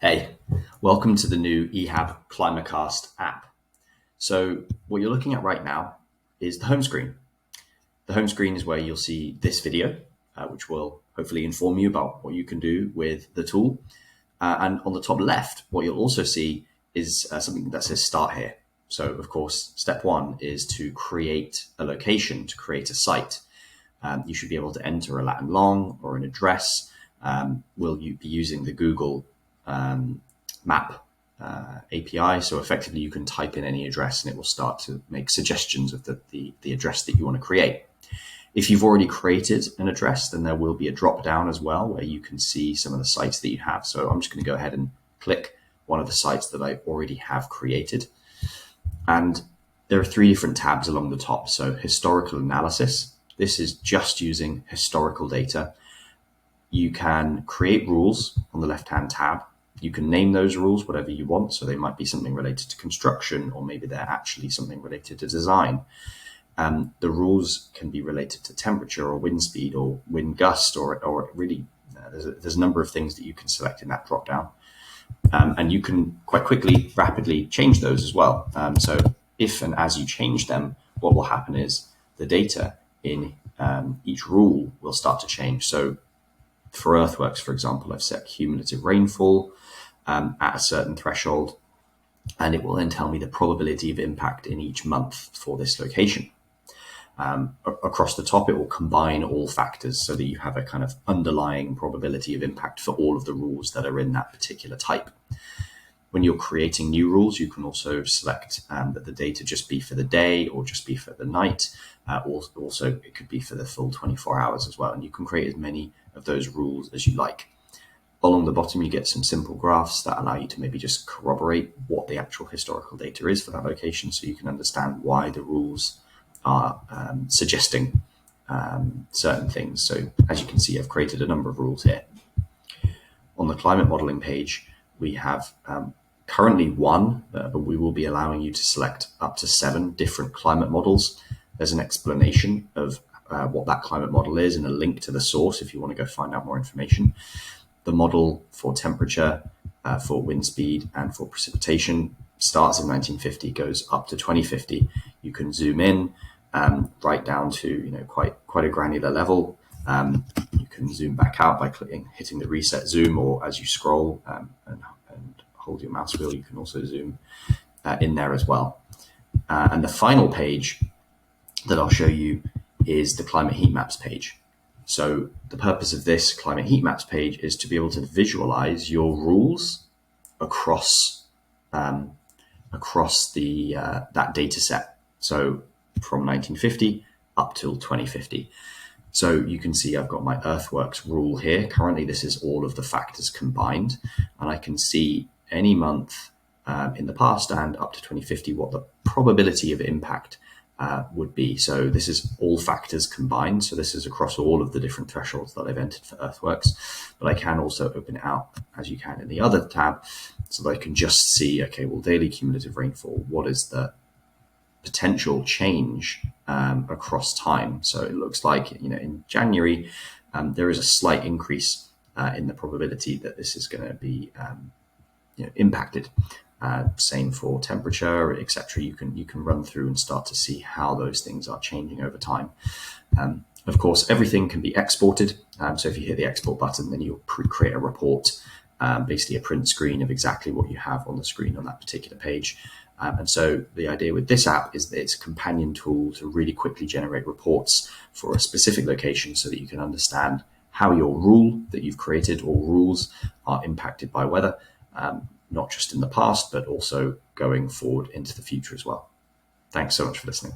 Hey, welcome to the new eHab Climacast app. So what you're looking at right now is the home screen. The home screen is where you'll see this video, which will hopefully inform you about what you can do with the tool. And on the top left, what you'll also see is something that says start here. So of course, step one is to create a location, to create a site. You should be able to enter a lat and long or an address. Will you be using the Google map API? So effectively you can type in any address and it will start to make suggestions of the address that you want to create. If you've already created an address, then there will be a drop down as well where you can see some of the sites that you have. So I'm just going to go ahead and click one of the sites that I already have created. And there are three different tabs along the top. So historical analysis. This is just using historical data. You can create rules on the left-hand tab. You can name those rules whatever you want. So they might be something related to construction, or maybe they're actually something related to design. The rules can be related to temperature or wind speed or wind gust, or really there's a number of things that you can select in that drop down. And you can quite quickly, rapidly change those as well. So if and as you change them, what will happen is the data in each rule will start to change. So for earthworks, for example, I've set cumulative rainfall at a certain threshold, and it will then tell me the probability of impact in each month for this location. Across the top, it will combine all factors so that you have a kind of underlying probability of impact for all of the rules that are in that particular type. When you're creating new rules, you can also select that the data just be for the day or just be for the night. Also, it could be for the full 24 hours as well. And you can create as many of those rules as you like. Along the bottom, you get some simple graphs that allow you to maybe just corroborate what the actual historical data is for that location, so you can understand why the rules are suggesting certain things. So as you can see, I've created a number of rules here. On the climate modeling page, we have currently one, but we will be allowing you to select up to 7 different climate models. There's an explanation of what that climate model is and a link to the source if you want to go find out more information. The model for temperature, for wind speed, and for precipitation starts in 1950, goes up to 2050. You can zoom in right down to quite a granular level. You can zoom back out by hitting the reset zoom, or as you scroll and hold your mouse wheel, you can also zoom in there as well. And the final page that I'll show you is the climate heat maps page. So the purpose of this climate heat maps page is to be able to visualize your rules across the that data set. So from 1950 up till 2050. So you can see I've got my earthworks rule here. Currently, this is all of the factors combined, and I can see any month in the past and up to 2050 what the probability of impact would be. So this is all factors combined. So this is across all of the different thresholds that I've entered for earthworks, but I can also open it out as you can in the other tab, so that I can just see, okay, well, daily cumulative rainfall, what is the potential change across time? So it looks like, in January, there is a slight increase in the probability that this is going to be impacted. Same for temperature, etc. You can run through and start to see how those things are changing over time. Of course, everything can be exported. So if you hit the export button, then you'll create a report, basically a print screen of exactly what you have on the screen on that particular page. And so the idea with this app is that it's a companion tool to really quickly generate reports for a specific location, so that you can understand how your rule that you've created or rules are impacted by weather, not just in the past, but also going forward into the future as well. Thanks so much for listening.